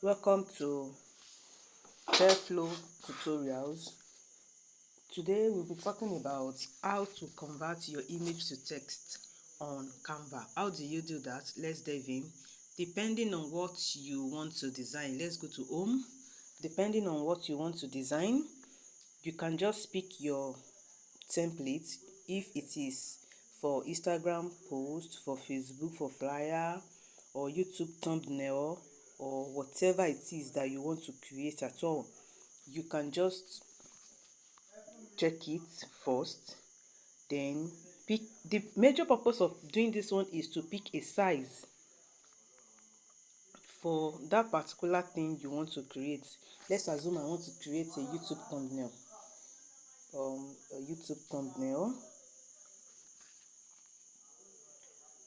Welcome to Flow Tutorials. Today we'll be talking about how to convert your image to text on Canva. How do you do that? Let's dive in. Depending on what you want to design, let's go to Home. Depending on what you want to design, you can just pick your template. If it is for Instagram post, for Facebook, for flyer, or YouTube thumbnail, or whatever it is that you want to create at all, you can just check it first. Then pick. The major purpose of doing this one is to pick a size for that particular thing you want to create. Let's assume I want to create a YouTube thumbnail.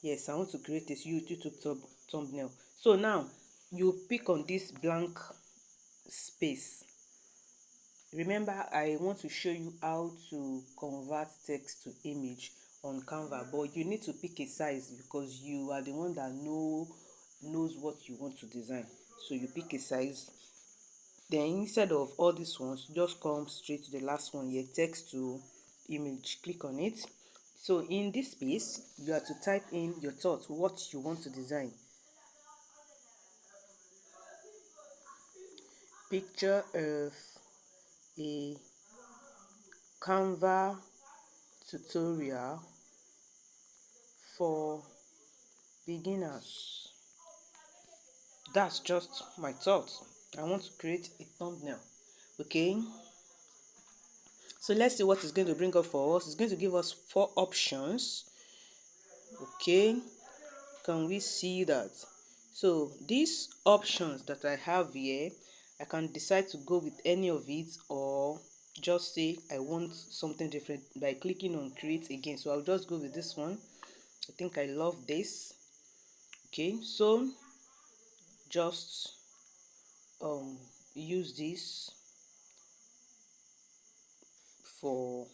Yes, I want to create a YouTube thumbnail. So now you pick on this blank space. Remember, I want to show you how to convert text to image on Canva, but you need to pick a size because you are the one that knows what you want to design. So you pick a size. Then instead of all these ones, just come straight to the last one here, text to image. Click on it. So in this space, you have to type in your thoughts, what you want to design. Picture of a Canva tutorial for beginners. That's just my thoughts. I want to create a thumbnail. Okay, so let's see what it's going to bring up for us. It's going to give us 4 options. Okay, can we see that? So these options that I have here, I can decide to go with any of it or just say I want something different by clicking on create again. So I'll just go with this one. I think I love this. Okay, so just use this for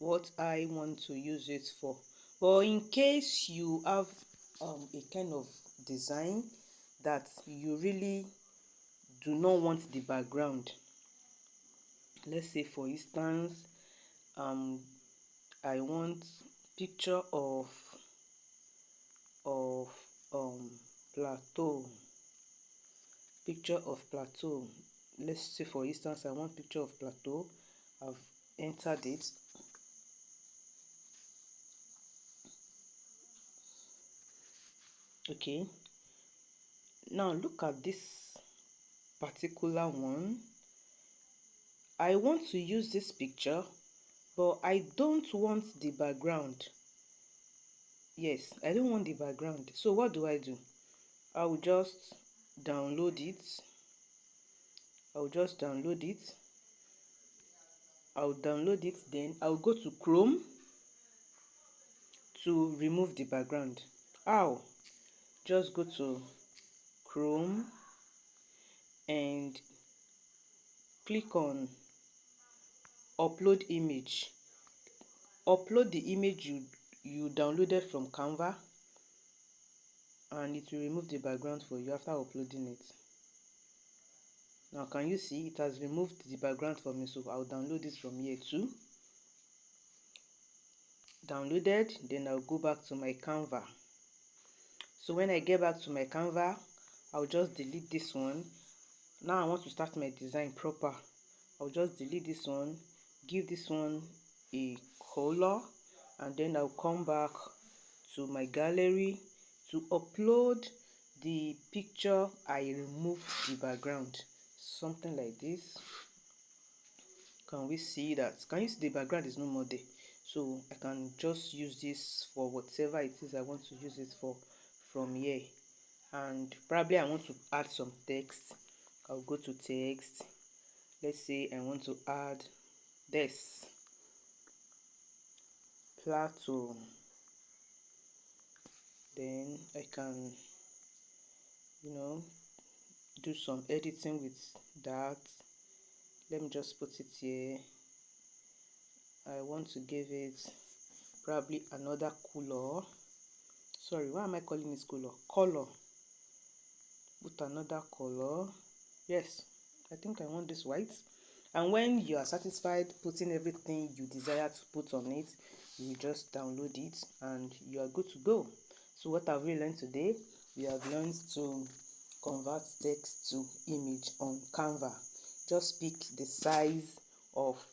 what I want to use it for. But in case you have a kind of design that you really do not want the background, let's say for instance I want picture of plateau, let's say for instance I want picture of plateau. I've entered it. Okay, now look at this particular one. I want to use this picture, but I don't want the background. Yes, I don't want the background. So what do? I will just download it. I'll download it, then I'll go to Chrome to remove the background. How? Just go to Chrome and click on upload image. Upload the image you downloaded from Canva and it will remove the background for you after uploading it. Now can you see it has removed the background for me? So I'll download it from here too. Downloaded, then I'll go back to my Canva. So when I get back to my Canva, I'll just delete this one. Now I want to start my design proper. I'll just delete this one, give this one a color, and then I'll come back to my gallery to upload the picture I removed the background. Something like this. Can we see that? Can you see the background is no more there? So I can just use this for whatever it is I want to use it for from here. And probably I want to add some text. I'll go to text. Let's say I want to add this plateau. Then I can do some editing with that. Let me just put it here. I want to give it probably another color. Sorry, why am I calling this color? Color. Put put another color. Yes, I think I want this white. And when you are satisfied putting everything you desire to put on it, you just download it and you are good to go. So what have we learned today? We have learned to convert text to image on Canva. Just pick the size of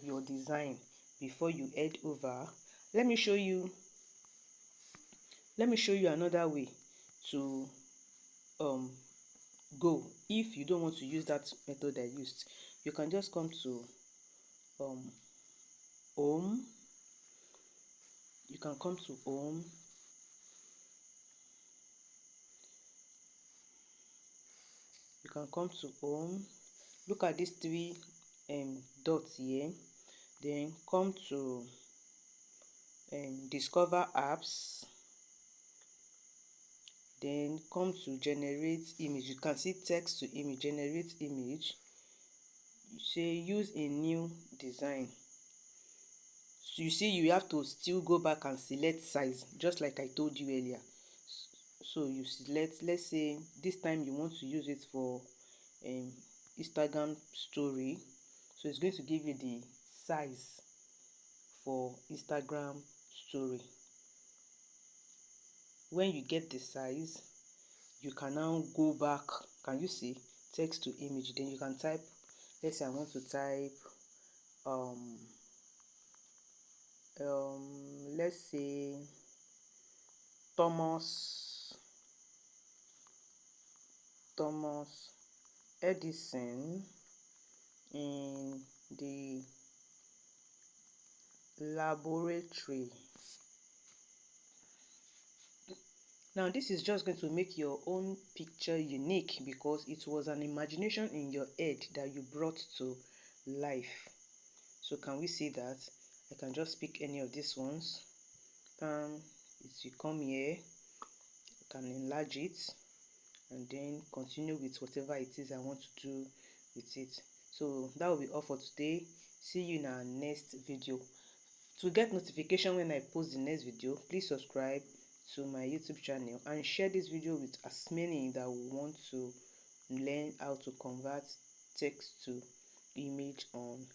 your design before you head over. Let me show you another way to go. If you don't want to use that method I used, you can just come to home. You can come to home. You can come to home. Look at these three dots here. Then come to discover apps. Then come to generate image. You can see text to image, generate image. You say use a new design. So you see you have to still go back and select size, just like I told you earlier. So you select, let's say this time you want to use it for Instagram story. So it's going to give you the size for Instagram story. When you get the size, you can now go back. Can you see text to image? Then you can type, let's say I want to type let's say Thomas Edison in the laboratory. Now this is just going to make your own picture unique because it was an imagination in your head that you brought to life. So can we see that? I can just pick any of these ones. If you come here, you can enlarge it and then continue with whatever it is I want to do with it. So that will be all for today. See you in our next video. To get notification when I post the next video, please subscribe to my YouTube channel and share this video with as many that want to learn how to convert text to image on